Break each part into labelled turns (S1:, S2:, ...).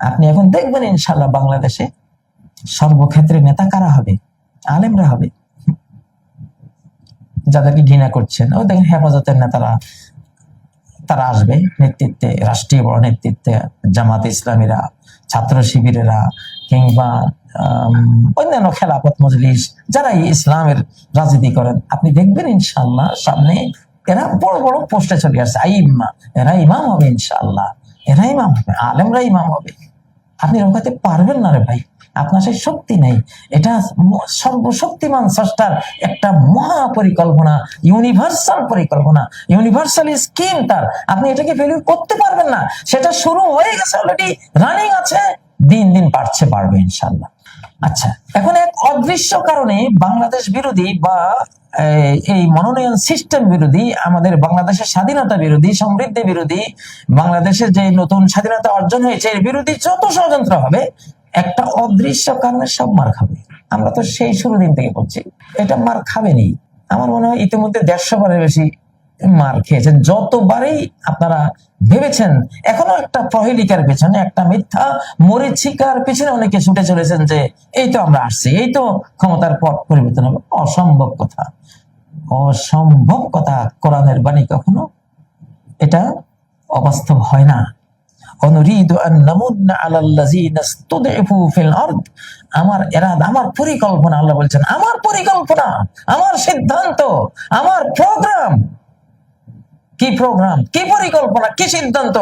S1: আপনি এখন দেখবেন ইনশাল্লাহ বাংলাদেশে সর্বক্ষেত্রে নেতা কারা হবে? আলেমরা হবে। যাদেরকে ঘৃণা করছেন, ও দেখেন হেফাজতের নেতারা, তারা আসবে নেতৃত্বে, রাষ্ট্রীয় বড় নেতৃত্বে, জামাত ইসলামীরা, ছাত্র শিবিরেরা, কিংবা অন্যান্য খেলাফত মজলিস, যারা ইসলামের রাজনীতি করেন, আপনি দেখবেন ইনশাল্লাহ সামনে এরা বড় বড় পোস্টে চলে আসছে। আইম্মা, এরা ইমাম হবে ইনশাল্লাহ, এরা ইমাম হবে, আলেমরা ইমাম হবে। আপনি রোকাতে পারবেন না রে ভাই, আপনার সেই শক্তি নেই। এটা সর্বশক্তিমান স্রষ্টার একটা মহা পরিকল্পনা, ইউনিভার্সাল পরিকল্পনা, ইউনিভার্সাল স্কিম তার। আপনি এটাকে ফেলিউর করতে পারবেন না। সেটা শুরু হয়ে গেছে, অলরেডি রানিং আছে, দিন দিন বাড়বে ইনশাল্লাহ। আচ্ছা, এখন এক অদৃশ্য কারণে বাংলাদেশ বিরোধী বা এই মনোনয়ন সিস্টেম বিরোধী, আমাদের বাংলাদেশের স্বাধীনতা বিরোধী, সমৃদ্ধি বিরোধী, বাংলাদেশের যে নতুন স্বাধীনতা অর্জন হয়েছে এর বিরোধী যত ষড়যন্ত্র হবে, একটা অদৃশ্য কারণে সব মার খাবে। আমরা তো সেই শুরু দিন থেকে বলছি এটা মার খাবেনি। আমার মনে হয় ইতিমধ্যে 150 বারের বেশি মার খেয়েছেন। যতবারই আপনারা ভেবেছেন, এখনো একটা প্রহেলিকার পেছনে, একটা মিথ্যা মরীচিকার পেছনে অনেকে ছুটে চলেছেন যে এই তো আমরা আসছি, এই তো ক্ষমতার পথ পরিবর্তন হবে। অসম্ভব কথা, অসম্ভব কথা। কোরআনের বাণী কখনো এটা অবাস্তব হয় না। আমার এরাদা, আমার পরিকল্পনা, আল্লাহ বলছেন আমার পরিকল্পনা, আমার সিদ্ধান্ত, আমার প্রোগ্রাম। কি প্রোগ্রাম, কি পরিকল্পনা, কি সিদ্ধান্ত?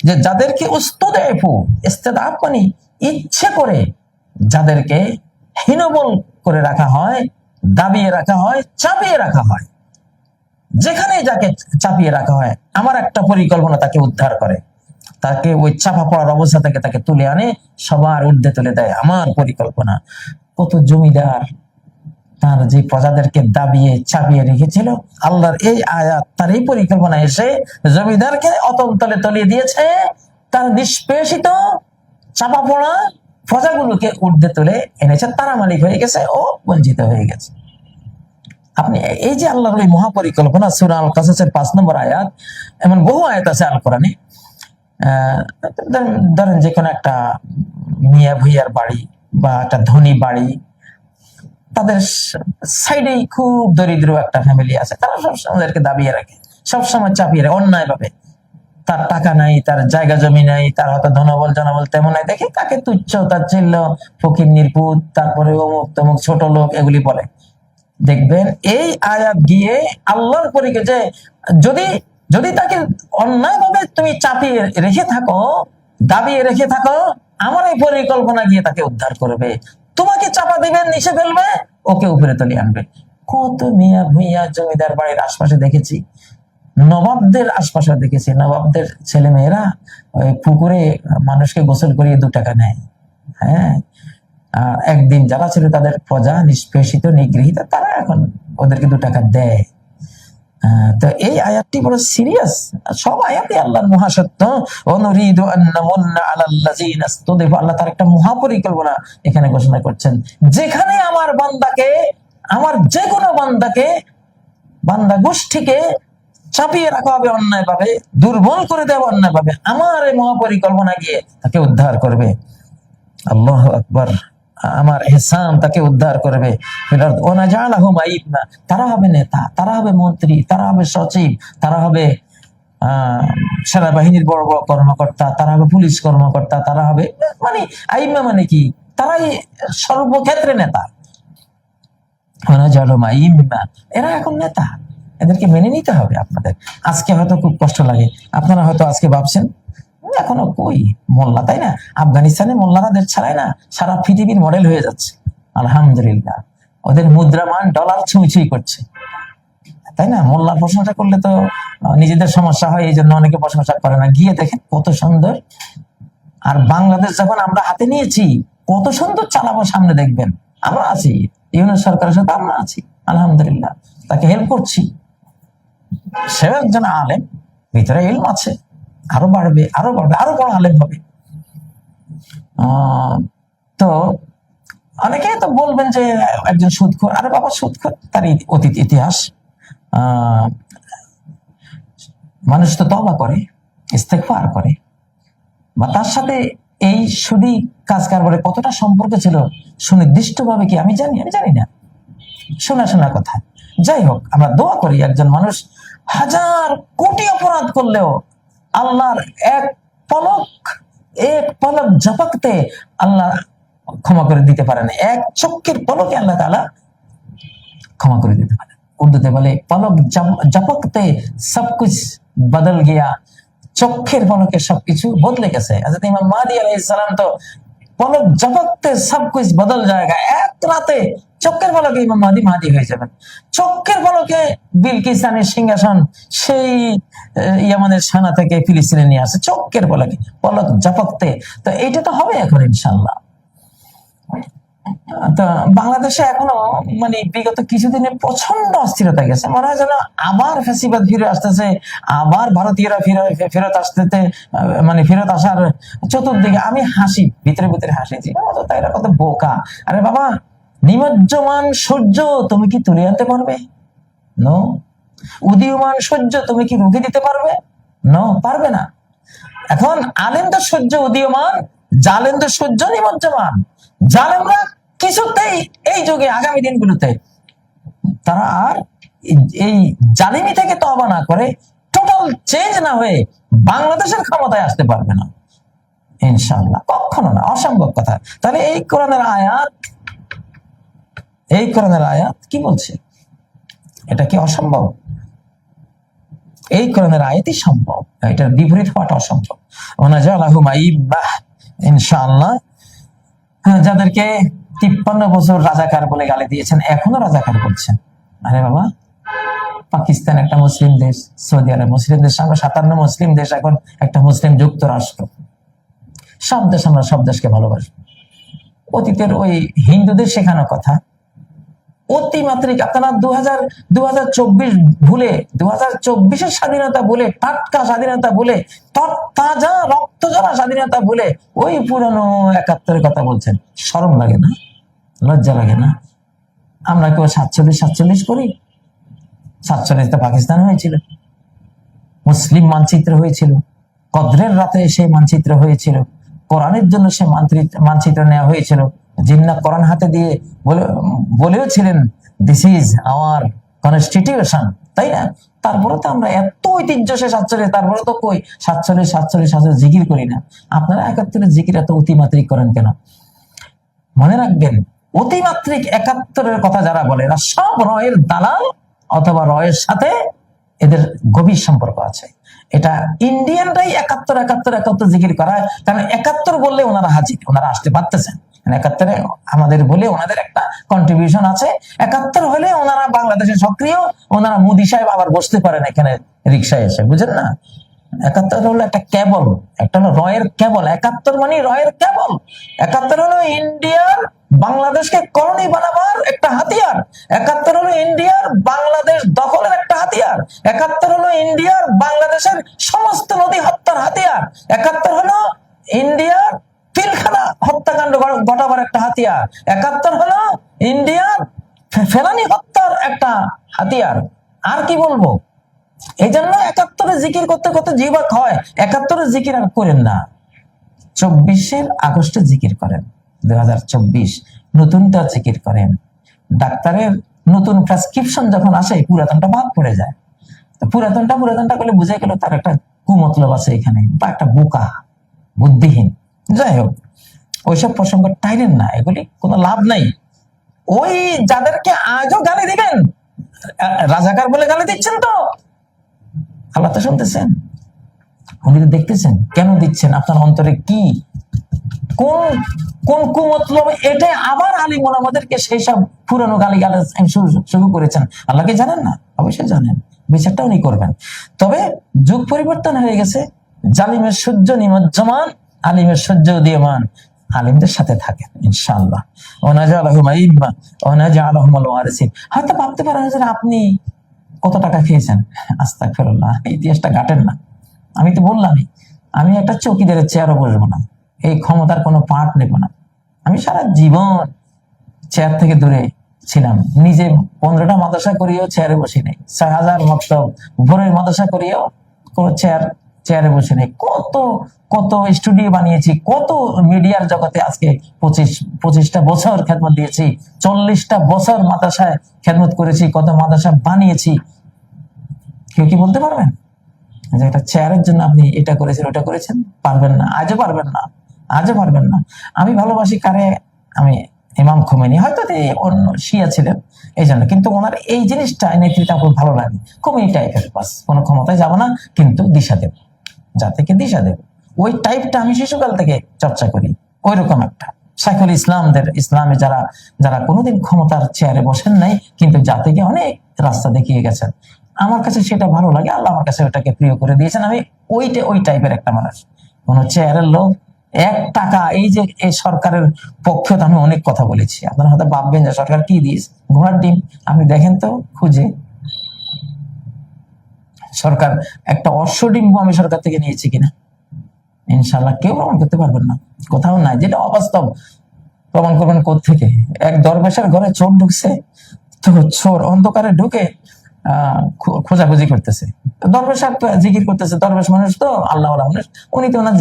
S1: যে যাদেরকে উস্তুদেফু, ইস্তেদাফ মানে ইচ্ছে করে যাদেরকে হীনবল করে রাখা হয়, দাবিয়ে রাখা হয়, চাপিয়ে রাখা হয়, যেখানে যাকে চাপিয়ে রাখা হয়, আমার একটা পরিকল্পনা তাকে উদ্ধার করে, তাকে ওই চাপা পড়ার অবস্থা থেকে তাকে তুলে আনে, সবার ঊর্ধ্বে তুলে দেয় আমার পরিকল্পনা। কত জমিদার তার যে প্রজাদেরকে দাবিয়ে চাপিয়ে রেখেছিল, আল্লাহর এই আয়াত তার এই পরিকল্পনা এসে জমিদারকে অতল তলে তলিয়ে দিয়েছে, তার নিষ্পেষিত চাপা পড়া প্রজাগুলোকে ঊর্ধ্বে তুলে এনেছে, তারা মালিক হয়ে গেছে, ও বঞ্চিত হয়ে গেছে। আপনি এই যে আল্লাহর ওই মহাপরিকল্পনা, সূরা আল কাসাসের 5 নম্বর আয়াত, এমন বহু আয়াত আছে আল কোরআনে। ধরেন যে কোনো একটা মিয়া ভুইয়ার বাড়ি বা একটা ধনী বাড়ি, তাদের সাইডেই খুব দরিদ্র একটা ফ্যামিলি আছে, তারা সবসময় ওদেরকে দাবিয়ে রাখে, সবসময় চাপিয়ে রাখে অন্যায় ভাবে। তার টাকা নাই, তার জায়গা জমি নাই, তার হয়তো ধনবল জনবল তেমন নাই, দেখে তাকে তুচ্ছ তাচ্ছিল্য, ফকির নির্পুত, তারপরে অমুক তমুক ছোট লোক এগুলি বলে। দেখবেন এই আয়াত গিয়ে আল্লাহর পরীকে যে যদি যদি তাকে অন্যায় ভাবে তুমি চাপিয়ে রেখে থাকো, দাবিয়ে রেখে থাকো, আমার এই পরিকল্পনা গিয়ে তাকে উদ্ধার করবে, তোমাকে চাপা দিবেন, নিচে ফেলবে, ওকে উপরে তুলে আনবে। কত মিয়া ভুইয়া জমিদার বাড়ির আশপাশে দেখেছি, নবাবদের আশপাশে দেখেছি, নবাবদের ছেলে মেয়েরা ওই পুকুরে মানুষকে গোসল করিয়ে 2 টাকা নেয়। হ্যাঁ, একদিন যারা ছিল তাদের প্রজা, নিষ্পেষিত, নিগৃহীত, তারা এখন ওদেরকে 2 টাকা দেয়। তো এই আয়াতটি বড় সিরিয়াস। সব আয়াতই আল্লাহর মহাসত্য। অনুরিদু আন্নামুন্না আলাল্লাযিনা ইসতুদিফু, আল্লাহ তার একটা মহাপরিকল্পনা এখানে ঘোষণা করছেন, যেখানে আমার বান্দাকে, আমার যে কোনো বান্দাকে, বান্দা গোষ্ঠীকে চাপিয়ে রাখা হবে অন্যায় ভাবে, দুর্বল করে দেওয়া অন্যায় ভাবে, আমার এই মহাপরিকল্পনা গিয়ে তাকে উদ্ধার করবে। আল্লাহু আকবার। আমার ইহসান তাকে উদ্ধার করবে। তারা হবে নেতা, তারা হবে মন্ত্রী, তারা হবে সচিব, তারা হবে সেনাবাহিনীর বড় বড় কর্মকর্তা, তারা হবে পুলিশ কর্মকর্তা, তারা হবে মানে আইম্মা মানে কি, তারাই সর্বক্ষেত্রে নেতা। এরা এখন নেতা, এদেরকে মেনে নিতে হবে আপনাদের। আজকে হয়তো খুব কষ্ট লাগে, আপনারা হয়তো আজকে ভাবছেন এখনো কই মোল্লা, তাই না? আফগানিস্তানে মোল্লারা দেশ ছাড়ায় না, সারা পৃথিবীর মডেল হয়ে যাচ্ছে আলহামদুলিল্লাহ। ওদের মুদ্রামান ডলার ছুঁই ছুঁই করছে, তাই না? মোল্লার প্রশংসা করলে তো নিজেদের সমস্যা হয়, এই জন্য অনেকে প্রশংসা করে না। গিয়ে দেখেন কত সুন্দর। আর বাংলাদেশ যখন আমরা হাতে নিয়েছি, কত সুন্দর চালাবো, সামনে দেখবেন। আমরা আছি, ইউনূস সরকারের সাথে আমরা আছি আলহামদুলিল্লাহ, তাকে হেল্প করছি। সেও একজন আলেম, ভিতরে ইলম আছে, আরো বাড়বে, আরো বাড়বে, আরো বড় আলেম হবে। তো অনেকে তো বলবেন যে একজন সুদখোর, আরে বাবা সুদখোর তার অতীত ইতিহাস। মানুষ তো তওবা করে, ইস্তেগফার করে, বা তার সাথে এই সুদী কাজ কারবারে কতটা সম্পর্ক ছিল সুনির্দিষ্ট ভাবে কি আমি জানি না, শোনা কথা। যাই হোক, আমরা দোয়া করি একজন মানুষ হাজার কোটি অপরাধ করলেও আল্লাহর এক পলক ঝপকতে আল্লাহ ক্ষমা করে দিতে পারেন, এক চোখের পলকে আল্লাহ তাআলা ক্ষমা করে দিতে পারেন। উর্দুতে বলে পলক ঝপকতে সবকুছ বদল গিয়া, চোখের পলকে সবকিছু বদলে গেছে। হযরত ইমাম মাহদী আলাইহিস সালাম তো পলক ঝপকতে সবকিছ বদল যায়গা, এক রাতে চোখের পলকে ইমাম মাহদী হয়ে যাবেন। চোখের পলকে বিলকিস রানীর সিংহাসন সেই ইয়ামানের সেনা থেকে ফিলিস্তিনে নিয়ে আসে, চোখের পলকে, পলক ঝপকতে। তো এইটা তো হবে এখন ইনশাআল্লাহ। তো বাংলাদেশে এখনো মানে বিগত কিছুদিনে প্রচন্ড অস্থিরতা গেছে, মনে হয় যেন আবার ফ্যাসিবাদ ফিরে আসতেছে, আবার ভারতীয়রা ফেরত আসতেছে, মানে ফেরত আসার চতুর্দিকে। আমি হাসি, ভিতরে ভিতরে হাসিছি, এরা কত বোকা। আরে বাবা, নিমজ্জমান সূর্য তুমি কি তুলে আনতে পারবে? নো। উদীয়মান সূর্য তুমি কি রুখে দিতে পারবে? নো, পারবে না। এখন আলেম তো সূর্য উদীয়মান, জালেম তো সূর্য নিমজ্জমান। জালেমরা কিছুতেই এই যুগে আগামী দিনগুলোতে তারা আর এই জালিমি থেকে তওবা না করে, টোটাল চেঞ্জ না হয়ে বাংলাদেশের ক্ষমতায় আসতে পারবে না ইনশাআল্লাহ, কখনো না, অসম্ভব কথা। তাহলে এই কোরআনের আয়াত কি বলছে? এটা কি অসম্ভব? এই কোরআনের আয়াতই সম্ভব, এটার বিপরীত হওয়াটা অসম্ভব। ইনশাআল্লাহ যাদেরকে 53 বছর রাজাকার বলে গালি দিয়েছেন, এখনো রাজাকার বলছেন। আরে বাবা, পাকিস্তান একটা মুসলিম দেশ, সৌদি আরব মুসলিম দেশ, আমরা 57 মুসলিম দেশ, এখন একটা মুসলিম যুক্তরাষ্ট্র। সব দেশ, আমরা সব দেশকে ভালোবাসি। অতীতের ওই হিন্দুদের শেখানো কথা অতিমাত্রিক, আপনারা 2024 ভুলে, 2024-এর স্বাধীনতা ভুলে, টাটকা স্বাধীনতা ভুলে, তাজা রক্ত ঝরা স্বাধীনতা ভুলে ওই পুরানো 71-এর কথা বলছেন। শরম লাগে না? লজ্জা লাগে না? আমরা কেউ 47 করি? 47-তে পাকিস্তান হয়েছিল, মুসলিম মানচিত্র হয়েছিল, কদরের রাতে সেই মানচিত্র হয়েছিল, কোরআনের জন্য সে মানচিত্র নেওয়া হয়েছিল। জিন্নাহ কোরআন হাতে দিয়ে বলেও ছিলেন, দিস ইজ আওয়ার কনস্টিটিউশন, তাই না? তারপরে তো আমরা এত ঐতিহ্য সে 47, তারপরে তো কই 47 জিকির করি না। আপনারা 71-এর জিকির এত অতিমাত্রিক করেন কেন? মনে রাখবেন, অতিমাত্রিক 71-এর কথা যারা বলে, এরা সব রয়ের দালাল, অথবা রয়ের সাথে এদের গভীর সম্পর্ক আছে। এটা ইন্ডিয়ানরাই 71 জিকির করায়, কারণ 71 বললে ওনারা হাজির, ওনারা আসতে পারতেছেন। 71-এ আমাদের বলে ওনাদের একটা কন্ট্রিবিউশন আছে। 71 হলে ওনারা বাংলাদেশে সক্রিয়, ওনারা মোদি সাহেব আবার বসতে পারেন এখানে রিক্সায় এসে, বুঝেন না? 71 হলো একটা কেবল, একটা হলো রয়ের কেবল। 71 মানে রয়ের কেবল। 71 হলো ইন্ডিয়ার বাংলাদেশকে কলোনি বানাবার একটা হাতিয়ার। 71 হলো ইন্ডিয়ার বাংলাদেশ দখলের একটা হাতিয়ার। 71 হলো ইন্ডিয়ার বাংলাদেশের সমস্ত নদী হত্যার হাতিয়ার। 71 হলো ইন্ডিয়ার পিলখানা হত্যাকাণ্ড ঘটাবার একটা হাতিয়ার। 71 হলো ইন্ডিয়ার ফেলানি হত্যার একটা হাতিয়ার। আর কি বলবো? এই জন্য 71-এ জিকির করতে করতে জিহ্বা হয়। 71-এর জিকির আর করেন না, 24 আগস্টে জিকির করেন। 2024 নতুনটা জিকির করেন। ডাক্তারের নতুন প্রেসক্রিপশন যখন আসে, পুরাতনটা বাদ পড়ে যায়। পুরাতনটা করলে বুঝে গেল তার একটা কুমতলব আছে এখানে, বা একটা বোকা, বুদ্ধিহীন। যাই হোক, ওইসব প্রসঙ্গ টাইলেন না, এগুলি কোনো লাভ নাই। ওই যাদেরকে আজও গালি দিবেন, রাজাকার বলে গালি দিচ্ছেন, তো আল্লাহ তো শুনতেছেন, উনি তো দেখতেছেন। কেন দিচ্ছেন? আপনার অন্তরে কি, কোন কুমতলব? এটা আবার আলিম ওলামাদেরকে সেই সব পুরানো গালিগালাজ শুরু করেছেন। আল্লাহকে জানেন না? অবশ্যই জানেন, বিচারটা উনি করবেন। তবে যুগ পরিবর্তন হয়ে গেছে, জালিমের সূর্য নিমজ্জমান, আলিমের সূর্য উদীয়মান। আলিমদের সাথে থাকেন ইনশাআল্লাহ। হয়তো ভাবতে পারেন যে আপনি কত টাকা খেয়েছেন, আস্তাগফিরুল্লাহ, ইতিহাসটা ঘাটেন না। আমি তো বললামই, আমি একটা চৌকিদারের চেয়ারও বসবো না, এই ক্ষমতার কোনো পার্ট নেব না। আমি সারা জীবন চেয়ার থেকে দূরে ছিলাম। নিজে 15টা মাদ্রাসা করিয়েও চেয়ারে বসি নাই, 6000 মক্তব ভোরের মাদ্রাসা করিয়েও কোনো চেয়ারে বসে নেই, কত কত স্টুডিও বানিয়েছি, কত মিডিয়ার জগতে আজকে 25টা বছর খেদমত দিয়েছি, 40টা বছর মাদ্রাসায় খেদমত করেছি, কত মাদ্রাসা বানিয়েছি। কেউ কি বলতে পারবেন যে একটা চেয়ারের জন্য আপনি এটা করেছেন ওটা করেছেন? পারবেন না, আজও পারবেন না, আজও পারবেন না। আমি ভালোবাসি কারে? আমি ইমাম খোমেনি, হয়তো তিনি অন্য শিয়া ছিলেন এই জন্য, কিন্তু ওনার এই জিনিসটা নেতৃত্ব খুব ভালো লাগে, খুব এই টাইপের, বাস কোনো ক্ষমতায় যাবো না কিন্তু দিশা দেব, জাতিকে দিশা দেব, ওই টাইপটা আমি শিশুকাল থেকে চর্চা করি। ওই রকম একটা শাইখুল ইসলামদের, ইসলামে যারা যারা কোনোদিন ক্ষমতার চেয়ারে বসেন নাই কিন্তু জাতিকে অনেক রাস্তা দেখিয়ে গেছেন, আমার কাছে সেটা ভালো লাগে, আল্লাহ আমার কাছে ওটাকে প্রিয় করে দিয়েছেন। আমি ওই টাইপের একটা মানুষ, কোন চেয়ারের লোক। 1 টাকা, এই যে এই সরকারের পক্ষে তো আমি অনেক কথা বলেছি, আপনারা হয়তো ভাববেন যে সরকার কি দিস, ঘোড়ার ডিম। আপনি দেখেন তো খুঁজে, সরকার একটা অশ্বডিম্ব আমি সরকার থেকে নিয়েছি কিনা? ইনশাল্লাহ কেউ প্রমাণ করতে পারবেন না, কোথাও নাই। যেটা অবাস্তব প্রমাণ করবেন কোত্থেকে? এক দরবেশের ঘরে চোর ঢুকছে, তো চোর অন্ধকারে ঢুকে খোঁজাখুঁজি করতেছে, দরবেশ জিকির করতেছে, দরবেশ মানুষ তো, আল্লাহ মানুষ, উনি তো ওনার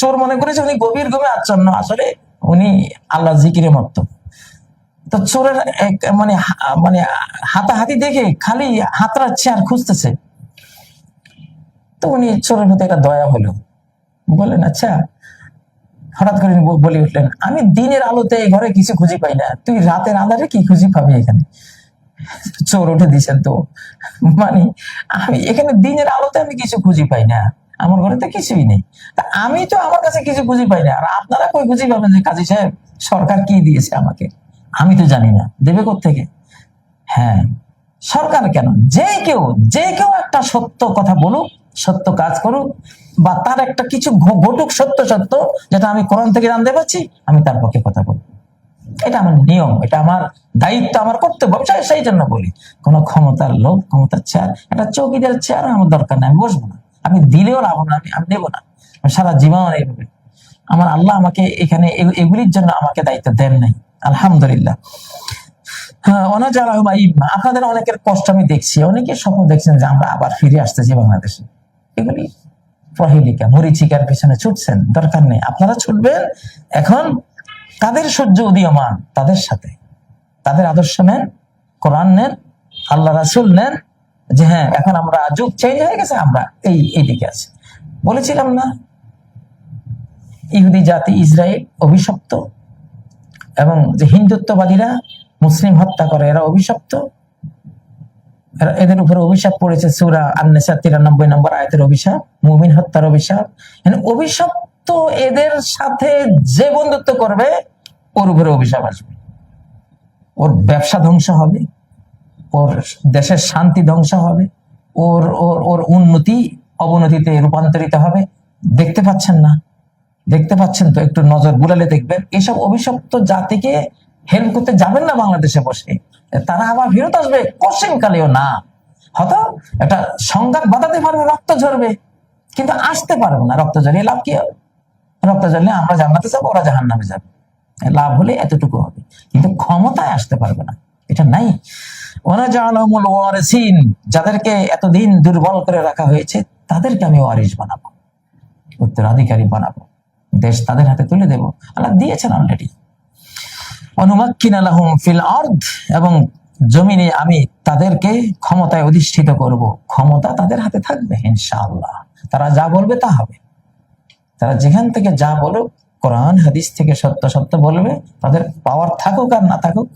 S1: চোর মনে করেছে উনি গভীর ঘুমে আচ্ছন্ন, আসলে উনি আল্লাহ জিকিরে মত্ত। তো চোরের মানে মানে হাতাহাতি দেখে খালি হাতড়াচ্ছে আর খুঁজতেছে, তো উনি চোরের প্রতি একটা দয়া হলো, বললেন আচ্ছা, হঠাৎ করে বলে উঠলেন, আমি দিনের আলোতে এই ঘরে কিছু খুঁজে পাই না, তুই রাতের আঁধারে কি খুঁজে পাবি এখানে? চোর উঠে দিচ্ছেন তো, মানে আমি এখানে দিনের আলোতে আমি কিছু খুঁজে পাই না, আমার ঘরে তো কিছুই নেই, তা আমি তো আমার কাছে কিছু খুঁজে পাই না, আর আপনারা কই খুঁজে পাবেন যে কাজী সাহেব সরকার কি দিয়েছে আমাকে? আমি তো জানি না, দেবে কোত্থেকে? হ্যাঁ, সরকার কেন, যে কেউ একটা সত্য কথা বলুক, সত্য কাজ করুক, বা তার একটা কিছু ঘটুক সত্য সত্য, যেটা আমি কোরআন থেকে জানতে পারছি, আমি তার পক্ষে কথা বলবো। এটা আমার নিয়ম, এটা আমার দায়িত্ব, আমার কর্তব্য, সেই জন্য বলি। কোন ক্ষমতার লোক, ক্ষমতার চেয়ার, একটা চৌকিদার চেয়ার আমার দরকার নাই, আমি বসবো না, আমি দিলেও লাভ না, আমি নেবো না, সারা জীবন এইভাবে। আমার আল্লাহ আমাকে এখানে এগুলির জন্য আমাকে দায়িত্ব দেন নাই, আলহামদুলিল্লাহ। আপনাদের অনেকের কষ্ট আমি দেখছি, অনেকে স্বপ্ন দেখছেন যে আমরা আবার ফিরে আসতেছি বাংলাদেশে, এগুলি প্রহেলিকা, মরিচিকার পেছনে ছুটছেন, দরকার নেই। আপনারা ছুটবেন এখন, তাদের সূর্য উদীয়মান, তাদের সাথে তাদের আদর্শ নেন, কোরআন নেন, আল্লাহ রাসূল নেন, যে হ্যাঁ এখন আমরা যুগ চেঞ্জ হয়ে গেছে, আমরা এই দিকে আছি। বলেছিলাম না ইহুদি জাতি ইসরায়েল অভিশপ্ত, এবং যে হিন্দুত্ববাদীরা মুসলিম হত্যা করে এরা অভিশপ্ত, এদের উপরে অভিশাপ পড়েছে সূরা আন-নিসা 93 নম্বর আয়াতের অভিশাপ, মুমিন হত্যার অভিশাপ। অভিশপ্ত এদের সাথে যে বন্ধুত্ব করবে ওর উপরে অভিশাপ আসবে, ওর ব্যবসা ধ্বংস হবে, ওর দেশের শান্তি ধ্বংস হবে, ওর ওর ওর উন্নতি অবনতিতে রূপান্তরিত হবে। দেখতে পাচ্ছেন না? দেখতে পাচ্ছেন তো, একটু নজর বুলালে দেখবেন। এসব অভিশপ্ত জাতিকে হেল্প করতে যাবেন না বাংলাদেশে বসে, তারা আবার ফেরত আসবে, কোশ্চেন কালেও না। হয়তো একটা সংঘাত বাঁধাতে পারবে, রক্ত ঝরবে, কিন্তু আসতে পারবে না। রক্ত ঝরিয়ে লাভ কি হবে? রক্ত ঝরলে আমরা জান্নাতে যাবো, ওরা জাহান্নামে যাবে, লাভ হলে এতটুকু হবে, কিন্তু ক্ষমতায় আসতে পারবে না, এটা নাই। ওয়ানাজআলহুমুল ওয়ারিসিন, যাদেরকে এতদিন দুর্বল করে রাখা হয়েছে তাদেরকে আমি ওয়ারিস বানাবো, উত্তরাধিকারী বানাবো, দেশ তাদের হাতে তুলে দেব, আল্লাহ দিয়েছেন অলরেডি। অনুমাক্কিনা লাহুম ফিল আরদ, এবং জমিনে আমি তাদেরকে ক্ষমতায় অধিষ্ঠিত করব, ক্ষমতা তাদের হাতে থাকবে ইনশাআল্লাহ, তারা যা বলবে তা হবে। তারা যেখান থেকে যা বলুক, কোরআন হাদিস থেকে সত্য সত্য বলবে, তাদের পাওয়ার থাকুক আর না থাকুক,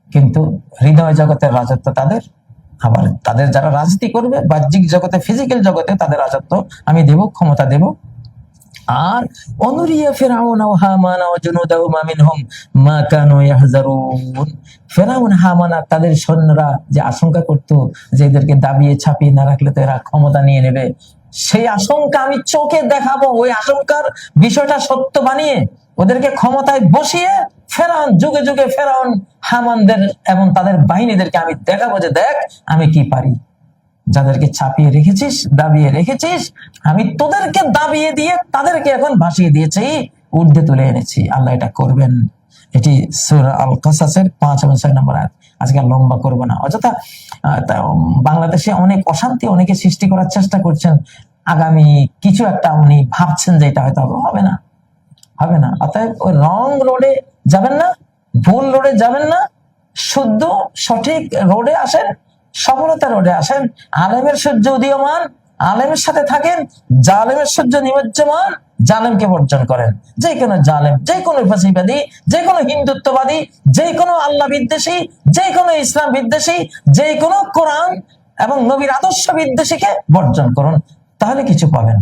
S1: কিন্তু হৃদয় জগতের রাজত্ব তাদের। আবার তাদের যারা রাজনীতি করবে বাহ্যিক জগতে, ফিজিক্যাল জগতে, তাদের রাজত্ব আমি দেব, ক্ষমতা দেব। আর অনুরিয়া ফিরআউন ওয়া হামান ওয়া জুনুদাহুমা মিনহুম মা কানু ইয়াহজারুন, ফিরআউন হামান আর তাদের সৈন্যরা যে আশঙ্কা করত যে এদেরকে দাবিয়ে ছাপিয়ে না রাখলে তো এরা ক্ষমতা নিয়ে নেবে, সেই আশঙ্কা আমি চোখে দেখাবো। ওই আশঙ্কার বিষয়টা সত্য বানিয়ে ওদেরকে ক্ষমতায় বসিয়ে ফেরাউন, যুগে যুগে ফেরাউন হামানদের এবং তাদের বাহিনীদেরকে আমি দেখাবো যে দেখ আমি কি পারি। যাদেরকে ছাপিয়ে রেখেছিস, দাবিয়ে রেখেছিস, আমি তোদেরকে দাবিয়ে দিয়ে তাদেরকে এখন ভাসিয়ে দিয়েছি, ঊর্ধ্বে তুলে এনেছি। আল্লাহ এটা করবেন। এটি সূরা আল কাসাসের 5 এবং 6 নম্বর আয়াত। আজকে লম্বা করবো না, অযথা বাংলাদেশে অনেক অশান্তি অনেকে সৃষ্টি করার চেষ্টা করছেন, আগামী কিছু একটা উনি ভাবছেন যে এটা হয়তো হবে না, হবে না। অতএব ওই রং রোডে যাবেন না, ভুল রোডে যাবেন না, শুদ্ধ সঠিক রোডে আসেন, সফলতা রোডে আসেন। আলেমের সূর্য উদীয়মান, আলেমের সাথে থাকেন। জালেমের সূর্য নিমজ্জমান, জালেমকে বর্জন করেন। যে কোনো জালেম, যে কোনো ফাঁসিবাদী, যে কোনো হিন্দুত্ববাদী, যে কোনো আল্লাহ বিদ্বেষী, যে কোনো ইসলাম বিদ্বেষী, যে কোনো কোরআন এবং নবীর আদর্শ বিদ্বেষীকে বর্জন করুন, তাহলে কিছু পাবেন।